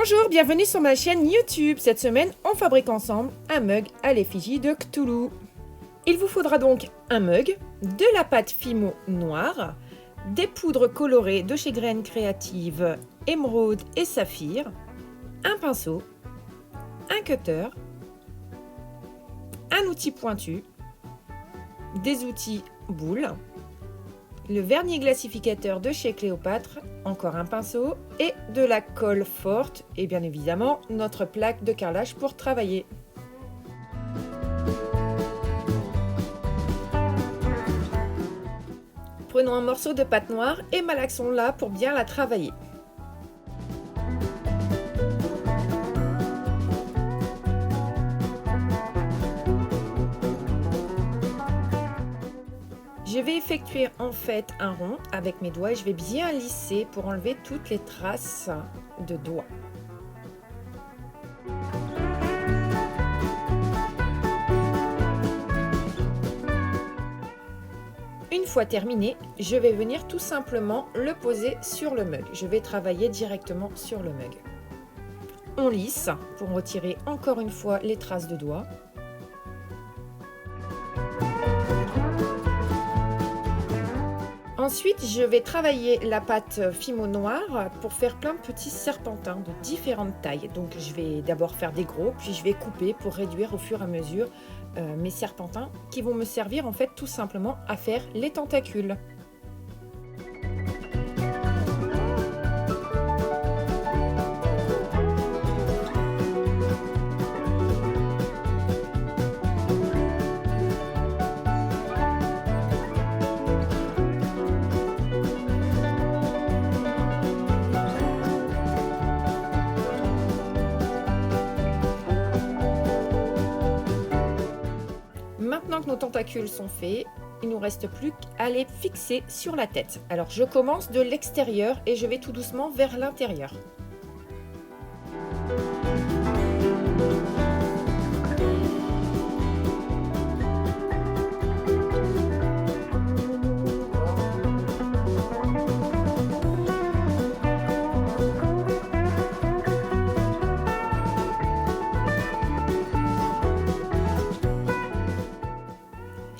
Bonjour, bienvenue sur ma chaîne YouTube. Cette semaine, on fabrique ensemble un mug à l'effigie de Cthulhu. Il vous faudra donc un mug, de la pâte Fimo noire, des poudres colorées de chez Graines Créatives, émeraude et saphir, un pinceau, un cutter, un outil pointu, des outils boules, le vernis glacificateur de chez Cléopâtre, encore un pinceau et de la colle forte et bien évidemment notre plaque de carrelage pour travailler. Prenons un morceau de pâte noire et malaxons-la pour bien la travailler. Je vais effectuer en fait un rond avec mes doigts et je vais bien lisser pour enlever toutes les traces de doigts. Une fois terminé, je vais venir tout simplement le poser sur le mug. Je vais travailler directement sur le mug. On lisse pour retirer encore une fois les traces de doigts. Ensuite, je vais travailler la pâte Fimo noire pour faire plein de petits serpentins de différentes tailles. Donc je vais d'abord faire des gros, puis je vais couper pour réduire au fur et à mesure mes serpentins qui vont me servir en fait tout simplement à faire les tentacules. Maintenant que nos tentacules sont faits, il ne nous reste plus qu'à les fixer sur la tête. Alors je commence de l'extérieur et je vais tout doucement vers l'intérieur.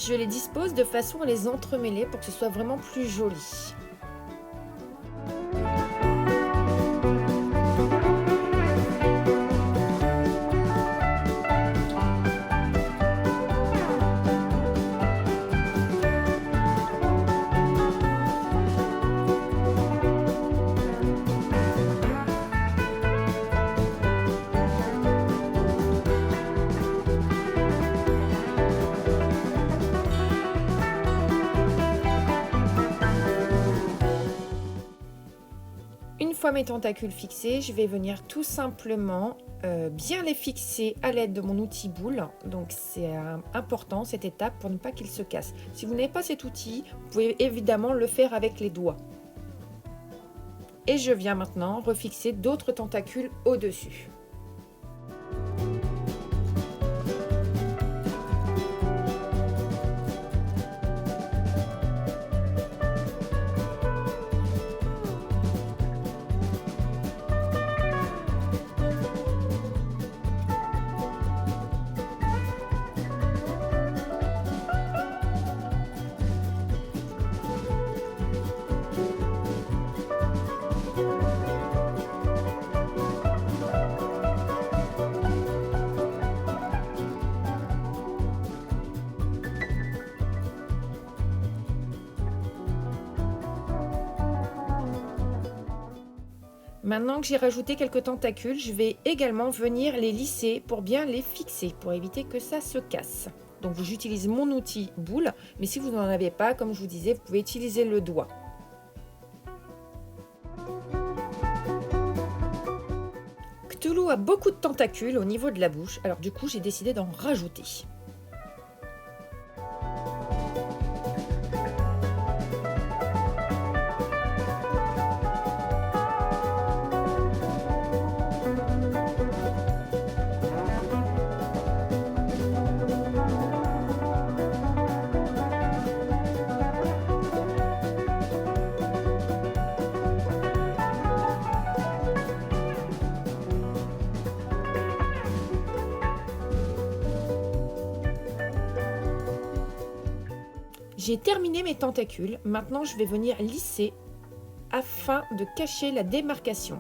Je les dispose de façon à les entremêler pour que ce soit vraiment plus joli. Une fois mes tentacules fixés, je vais venir tout simplement bien les fixer à l'aide de mon outil boule. Donc c'est important cette étape pour ne pas qu'il se casse. Si vous n'avez pas cet outil, vous pouvez évidemment le faire avec les doigts. Et je viens maintenant refixer d'autres tentacules au-dessus. Maintenant que j'ai rajouté quelques tentacules, je vais également venir les lisser pour bien les fixer, pour éviter que ça se casse. Donc j'utilise mon outil boule, mais si vous n'en avez pas, comme je vous disais, vous pouvez utiliser le doigt. Cthulhu a beaucoup de tentacules au niveau de la bouche, alors du coup j'ai décidé d'en rajouter. J'ai terminé mes tentacules. Maintenant, je vais venir lisser afin de cacher la démarcation.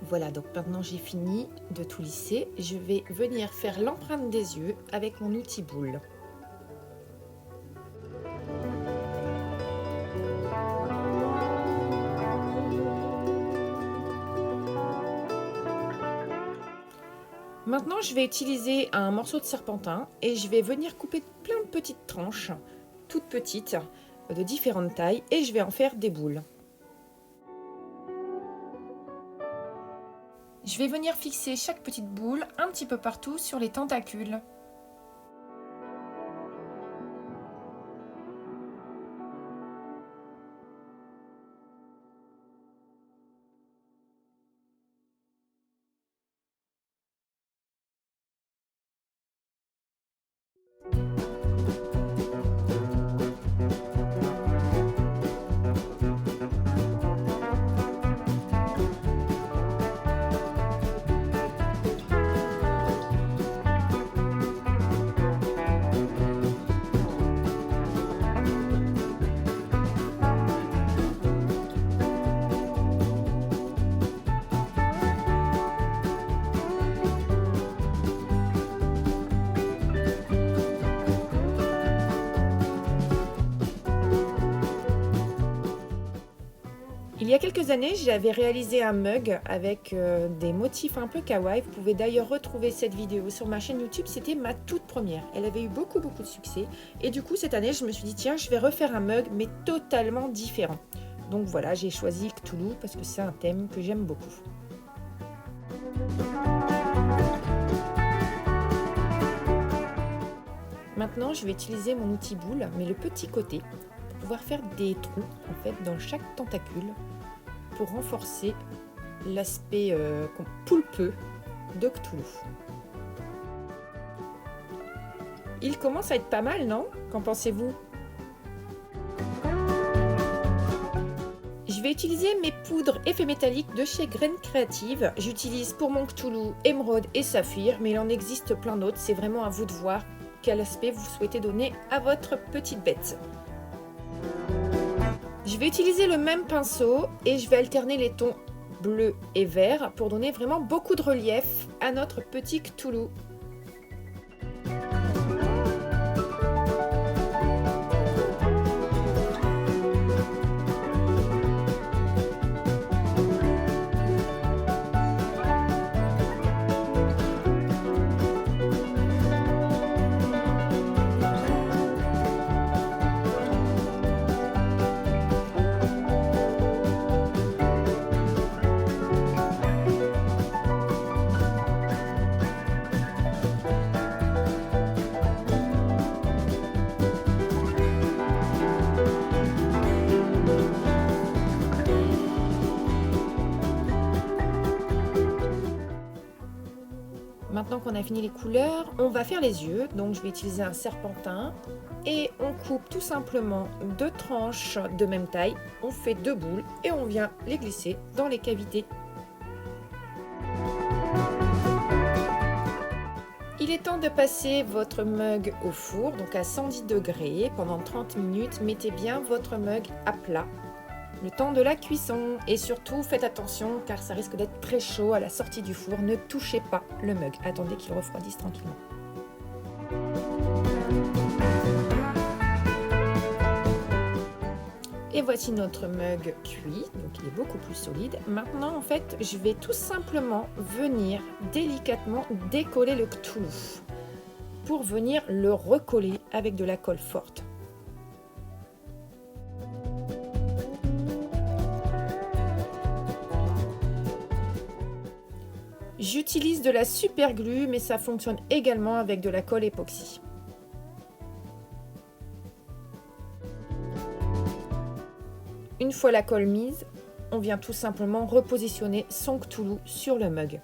Voilà, donc maintenant j'ai fini de tout lisser. Je vais venir faire l'empreinte des yeux avec mon outil boule. Maintenant, je vais utiliser un morceau de serpentin et je vais venir couper plein de petites tranches, toutes petites, de différentes tailles, et je vais en faire des boules. Je vais venir fixer chaque petite boule un petit peu partout sur les tentacules. Il y a quelques années, j'avais réalisé un mug avec des motifs un peu kawaii. Vous pouvez d'ailleurs retrouver cette vidéo sur ma chaîne YouTube. C'était ma toute première. Elle avait eu beaucoup de succès. Et du coup, cette année, je me suis dit, tiens, je vais refaire un mug, mais totalement différent. Donc voilà, j'ai choisi Cthulhu parce que c'est un thème que j'aime beaucoup. Maintenant, je vais utiliser mon outil boule, mais le petit côté, pour pouvoir faire des trous en fait dans chaque tentacule pour renforcer l'aspect poulpeux de Cthulhu. Il commence à être pas mal, non? Qu'en pensez-vous? Je vais utiliser mes poudres effets métalliques de chez Graines Créatives. J'utilise pour mon Cthulhu émeraude et saphir, mais il en existe plein d'autres. C'est vraiment à vous de voir quel aspect vous souhaitez donner à votre petite bête. Je vais utiliser le même pinceau et je vais alterner les tons bleu et vert pour donner vraiment beaucoup de relief à notre petit Cthulhu. Maintenant qu'on a fini les couleurs, on va faire les yeux. Donc je vais utiliser un serpentin et on coupe tout simplement 2 tranches de même taille. On fait 2 boules et on vient les glisser dans les cavités. Il est temps de passer votre mug au four, donc à 110 degrés pendant 30 minutes. Mettez bien votre mug à plat le temps de la cuisson et surtout faites attention car ça risque d'être très chaud à la sortie du four. Ne touchez pas le mug, attendez qu'il refroidisse tranquillement. Et voici notre mug cuit, donc il est beaucoup plus solide. Maintenant en fait je vais tout simplement venir délicatement décoller le Cthulhu pour venir le recoller avec de la colle forte. J'utilise de la super glue, mais ça fonctionne également avec de la colle époxy. Une fois la colle mise, on vient tout simplement repositionner son Cthulhu sur le mug.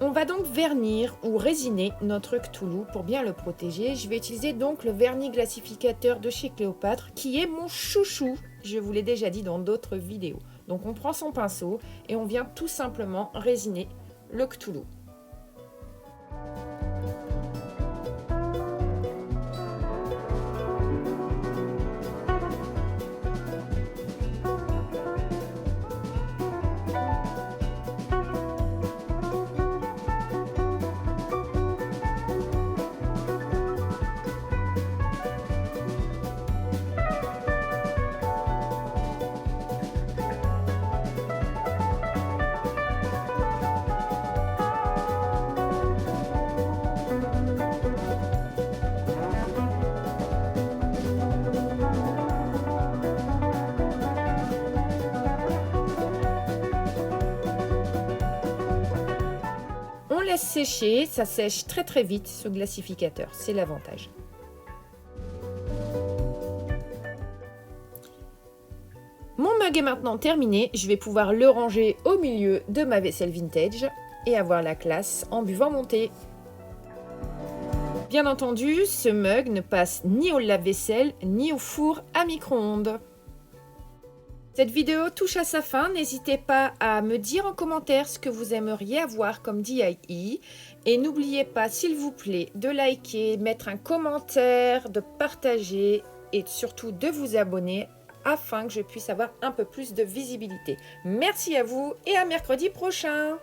On va donc vernir ou résiner notre Cthulhu pour bien le protéger. Je vais utiliser donc le vernis glacificateur de chez Cléopâtre qui est mon chouchou. Je vous l'ai déjà dit dans d'autres vidéos. Donc on prend son pinceau et on vient tout simplement résiner le Cthulhu. On laisse sécher, ça sèche très vite ce glacificateur, c'est l'avantage. Mon mug est maintenant terminé, je vais pouvoir le ranger au milieu de ma vaisselle vintage et avoir la classe en buvant mon thé. Bien entendu, ce mug ne passe ni au lave-vaisselle ni au four à micro-ondes. Cette vidéo touche à sa fin, n'hésitez pas à me dire en commentaire ce que vous aimeriez avoir comme DIY et n'oubliez pas s'il vous plaît de liker, mettre un commentaire, de partager et surtout de vous abonner afin que je puisse avoir un peu plus de visibilité. Merci à vous et à mercredi prochain.